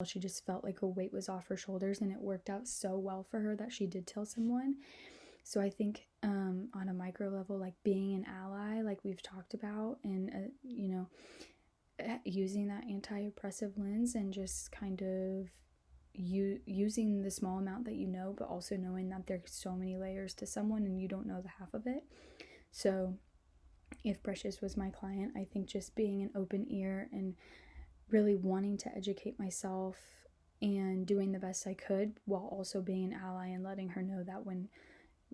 She just felt like a weight was off her shoulders, and it worked out so well for her that she did tell someone. So I think on a micro level, like being an ally, like we've talked about, and using that anti-oppressive lens and just kind of using the small amount that you know, but also knowing that there's so many layers to someone and you don't know the half of it. So if Precious was my client, I think just being an open ear and really wanting to educate myself and doing the best I could, while also being an ally and letting her know that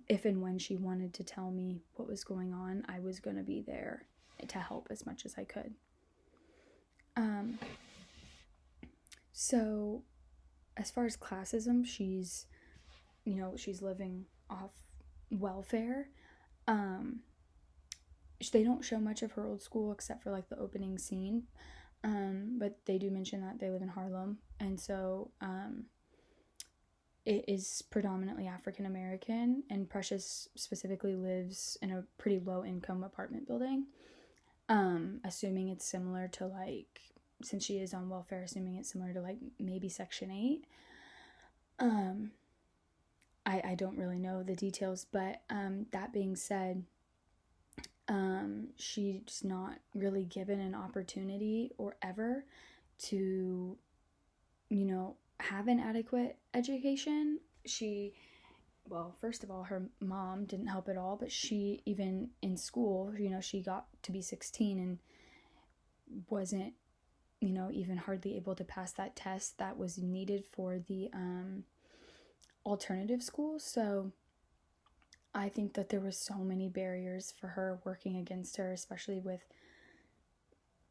if and when she wanted to tell me what was going on, I was going to be there to help as much as I could. So as far as classism, she's living off welfare. They don't show much of her old school except for like the opening scene. But they do mention that they live in Harlem, and so it is predominantly African American, and Precious specifically lives in a pretty low income apartment building. Assuming it's similar to, like, since she is on welfare, assuming it's similar to like maybe Section 8. I don't really know the details, but that being said, she's not really given an opportunity or ever to, have an adequate education. First of all, her mom didn't help at all, but she, even in school, she got to be 16 and wasn't, even hardly able to pass that test that was needed for the alternative school. So I think that there were so many barriers for her working against her, especially with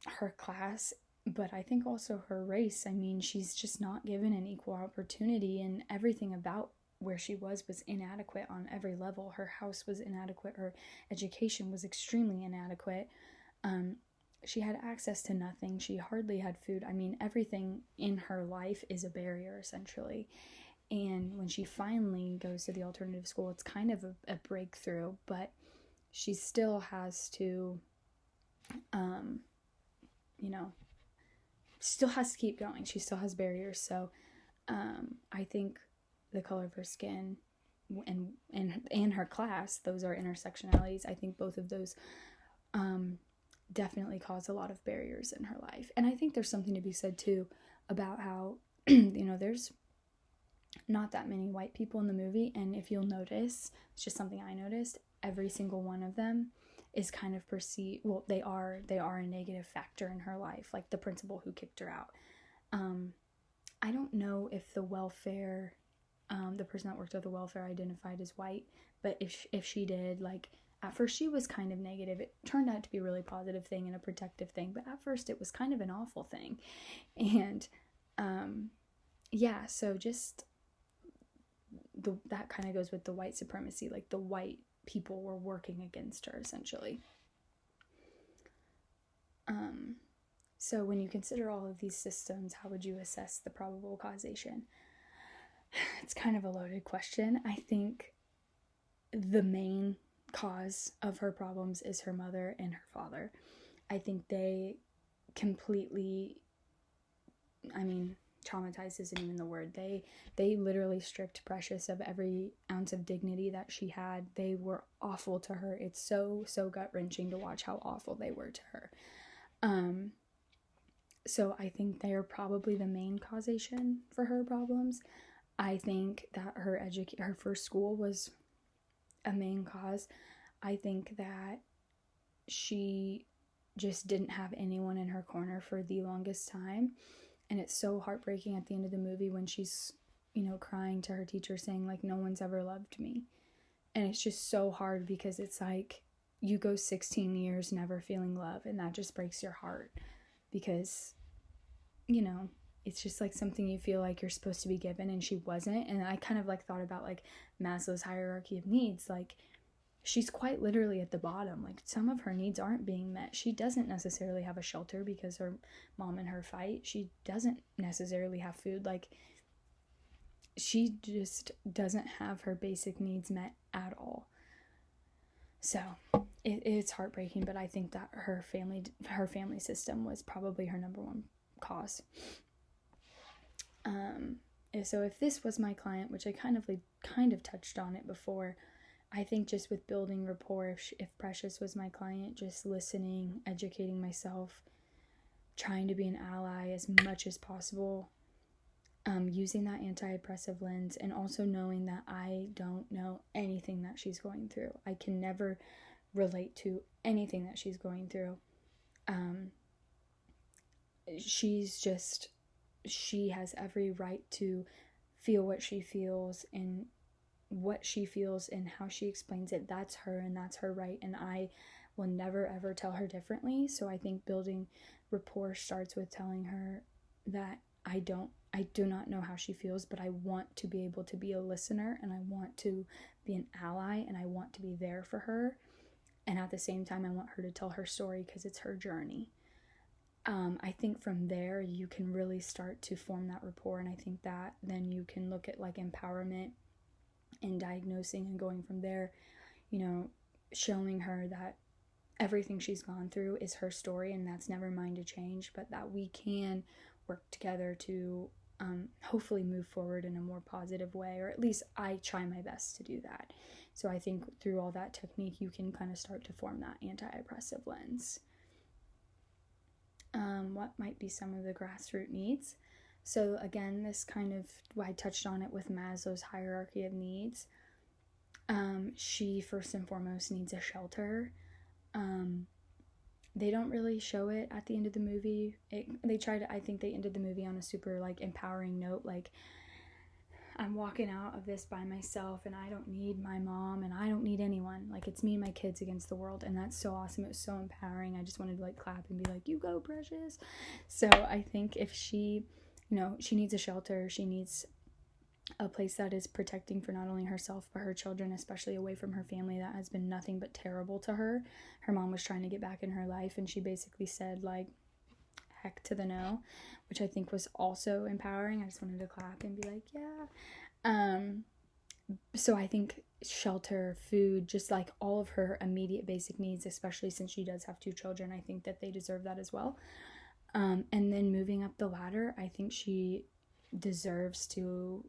her class, but I think also her race. I mean, she's just not given an equal opportunity, and everything about where she was inadequate on every level. Her house was inadequate. Her education was extremely inadequate. She had access to nothing. She hardly had food. I mean, everything in her life is a barrier, essentially. And when she finally goes to the alternative school, it's kind of a breakthrough, but she still has to, still has to keep going. She still has barriers. So I think the color of her skin and her class, those are intersectionalities. I think both of those definitely cause a lot of barriers in her life. And I think there's something to be said too about how, there's not that many white people in the movie, and if you'll notice, it's just something I noticed, every single one of them is kind of perceived, well, they are a negative factor in her life, like the principal who kicked her out. I don't know if the welfare, the person that worked at the welfare identified as white, but if she did, like, at first she was kind of negative. It turned out to be a really positive thing and a protective thing, but at first it was kind of an awful thing. And so just that kind of goes with the white supremacy, like the white people were working against her, essentially. So when you consider all of these systems, how would you assess the probable causation? It's kind of a loaded question. I think the main cause of her problems is her mother and her father. I think they completely, traumatized isn't even the word. They literally stripped Precious of every ounce of dignity that she had. They were awful to her. It's so gut-wrenching to watch how awful they were to her. So I think they are probably the main causation for her problems. I think that her first school was a main cause. I think that she just didn't have anyone in her corner for the longest time. And it's so heartbreaking at the end of the movie when she's, crying to her teacher saying, like, no one's ever loved me. And it's just so hard because it's like you go 16 years never feeling love, and that just breaks your heart because, it's just like something you feel like you're supposed to be given, and she wasn't. And I kind of like thought about like Maslow's hierarchy of needs. Like, she's quite literally at the bottom. Like, some of her needs aren't being met. She doesn't necessarily have a shelter because her mom and her fight. She doesn't necessarily have food. Like, she just doesn't have her basic needs met at all. So it's heartbreaking, but I think that her family system was probably her number one cause. So if this was my client, which I kind of touched on it before, I think just with building rapport, if Precious was my client, just listening, educating myself, trying to be an ally as much as possible, using that anti-oppressive lens, and also knowing that I don't know anything that she's going through. I can never relate to anything that she's going through. She has every right to feel what she feels, and what she feels and how she explains it, that's her and that's her right, and I will never ever tell her differently. So I think building rapport starts with telling her that I do not know how she feels, but I want to be able to be a listener, and I want to be an ally, and I want to be there for her, and at the same time I want her to tell her story because it's her journey. I think from there you can really start to form that rapport, and I think that then you can look at like empowerment and diagnosing and going from there, showing her that everything she's gone through is her story and that's never mine to change, but that we can work together to hopefully move forward in a more positive way, or at least I try my best to do that. So I think through all that technique you can kind of start to form that anti-oppressive lens. What might be some of the grassroots needs? So again, this I touched on it with Maslow's hierarchy of needs. She first and foremost needs a shelter. They don't really show it at the end of the movie. I think they ended the movie on a super like empowering note, like, I'm walking out of this by myself and I don't need my mom and I don't need anyone. Like, it's me and my kids against the world, and that's so awesome. It was so empowering. I just wanted to like clap and be like, you go, Precious. So I think if she needs a shelter, she needs a place that is protecting for not only herself but her children, especially away from her family that has been nothing but terrible to her. Her mom was trying to get back in her life and she basically said like, heck to the no, which I think was also empowering. I just wanted to clap and be like, yeah. So I think shelter, food, just like all of her immediate basic needs, especially since she does have 2 children, I think that they deserve that as well. And then moving up the ladder, I think she deserves to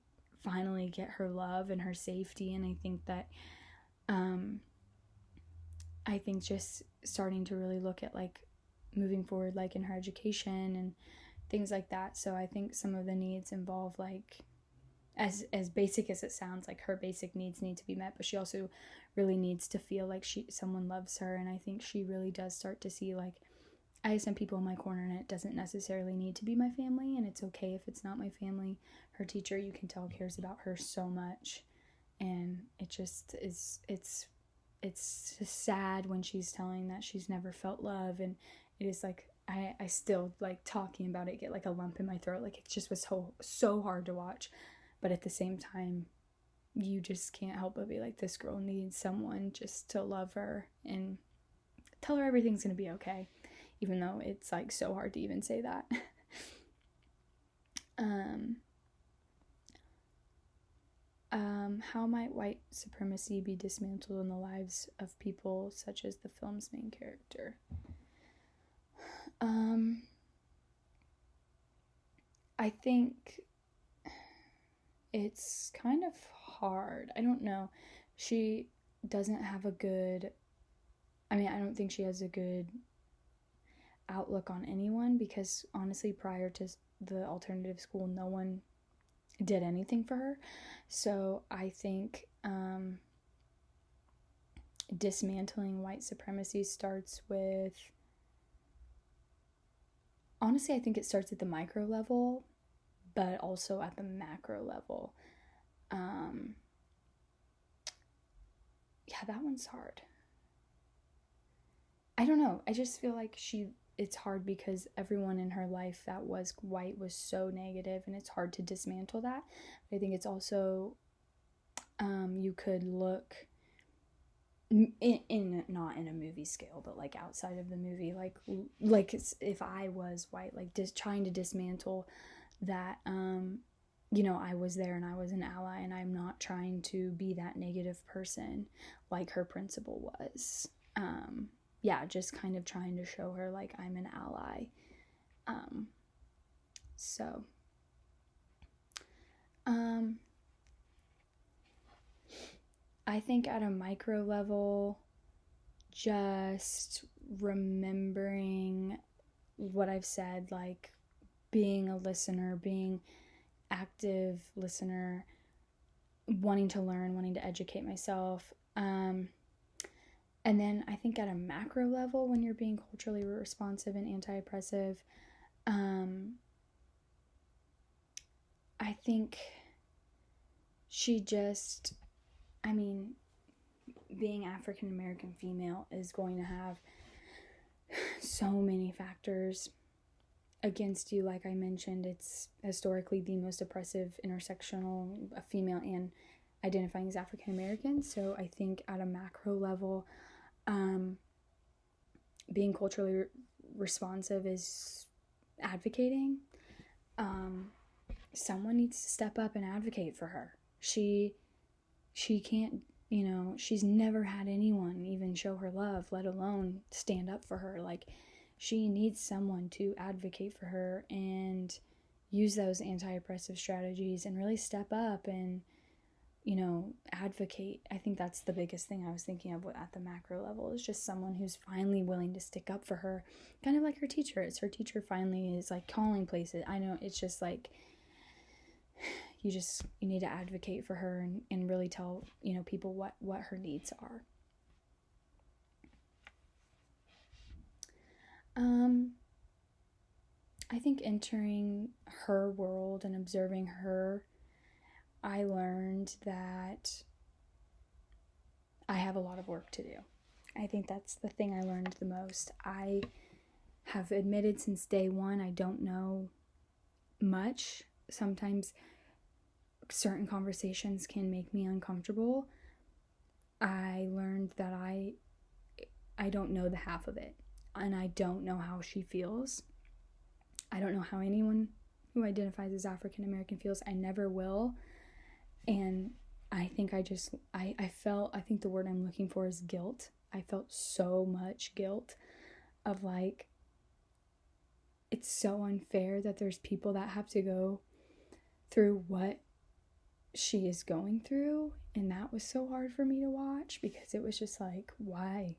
finally get her love and her safety. And I think that I think just starting to really look at like moving forward, like in her education and things like that. So I think some of the needs involve like, as basic as it sounds, like her basic needs need to be met, but she also really needs to feel like someone loves her. And I think she really does start to see like, I have some people in my corner and it doesn't necessarily need to be my family, and it's okay if it's not my family. Her teacher, you can tell, cares about her so much, and it just is, it's sad when she's telling that she's never felt love, and it is like, I still like talking about it, get like a lump in my throat. Like, it just was so hard to watch, but at the same time you just can't help but be like, this girl needs someone just to love her and tell her everything's gonna be okay, even though it's like so hard to even say that. How might white supremacy be dismantled in the lives of people such as the film's main character? I think it's kind of hard. I don't know. She doesn't have I don't think she has a good outlook on anyone, because honestly, prior to the alternative school, no one did anything for her. So I think dismantling white supremacy starts with, honestly, I think it starts at the micro level, but also at the macro level. Yeah, that one's hard. I don't know. I just feel like it's hard because everyone in her life that was white was so negative, and it's hard to dismantle that. But I think it's also, you could look in not in a movie scale, but like outside of the movie, like if I was white, like just trying to dismantle that, I was there and I was an ally, and I'm not trying to be that negative person like her principal was. Just kind of trying to show her like I'm an ally. So I think at a micro level, just remembering what I've said, like being a listener, being active listener, wanting to learn, wanting to educate myself. And then I think at a macro level, when you're being culturally responsive and anti-oppressive, I think she just, I mean, being African American female is going to have so many factors against you. Like I mentioned, it's historically the most oppressive intersectional female and identifying as African American. So I think at a macro level, being culturally responsive is advocating. Someone needs to step up and advocate for her. She can't, she's never had anyone even show her love, let alone stand up for her. Like, she needs someone to advocate for her and use those anti-oppressive strategies and really step up and, advocate. I think that's the biggest thing I was thinking of at the macro level, is just someone who's finally willing to stick up for her, kind of like her teacher. It's her teacher finally is like calling places. I know, it's just like, you need to advocate for her and really tell, people what her needs are. I think entering her world and observing her, I learned that I have a lot of work to do. I think that's the thing I learned the most. I have admitted since day one I don't know much. Sometimes certain conversations can make me uncomfortable. I learned that I don't know the half of it, and I don't know how she feels. I don't know how anyone who identifies as African American feels. I never will. And I think I think the word I'm looking for is guilt. I felt so much guilt of like, it's so unfair that there's people that have to go through what she is going through. And that was so hard for me to watch, because it was just like, why?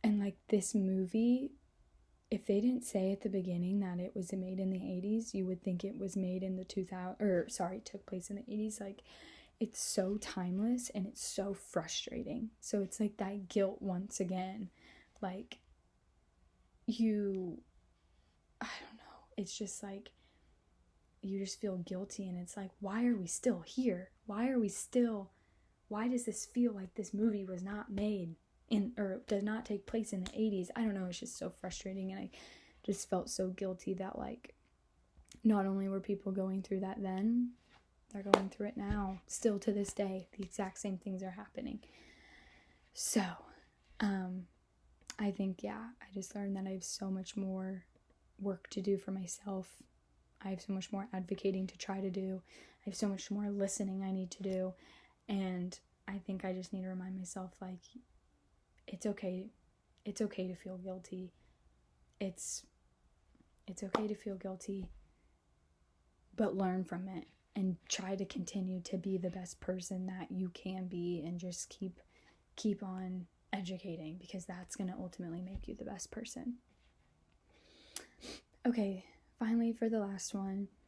And like, this movie, if they didn't say at the beginning that it was made in the 80s, you would think it was made in the took place in the 80s. Like, it's so timeless and it's so frustrating. So it's like that guilt once again. Like, I don't know. It's just like, you just feel guilty, and it's like, why are we still here? Why does this feel like this movie was not made or does not take place in the 80s? I don't know, it's just so frustrating, and I just felt so guilty that, like, not only were people going through that then, they're going through it now. Still to this day, the exact same things are happening. So, I think, I just learned that I have so much more work to do for myself. I have so much more advocating to try to do. I have so much more listening I need to do. And I think I just need to remind myself, like, it's okay. It's okay to feel guilty. It's okay to feel guilty, but learn from it and try to continue to be the best person that you can be, and just keep on educating, because that's going to ultimately make you the best person. Okay, finally, for the last one,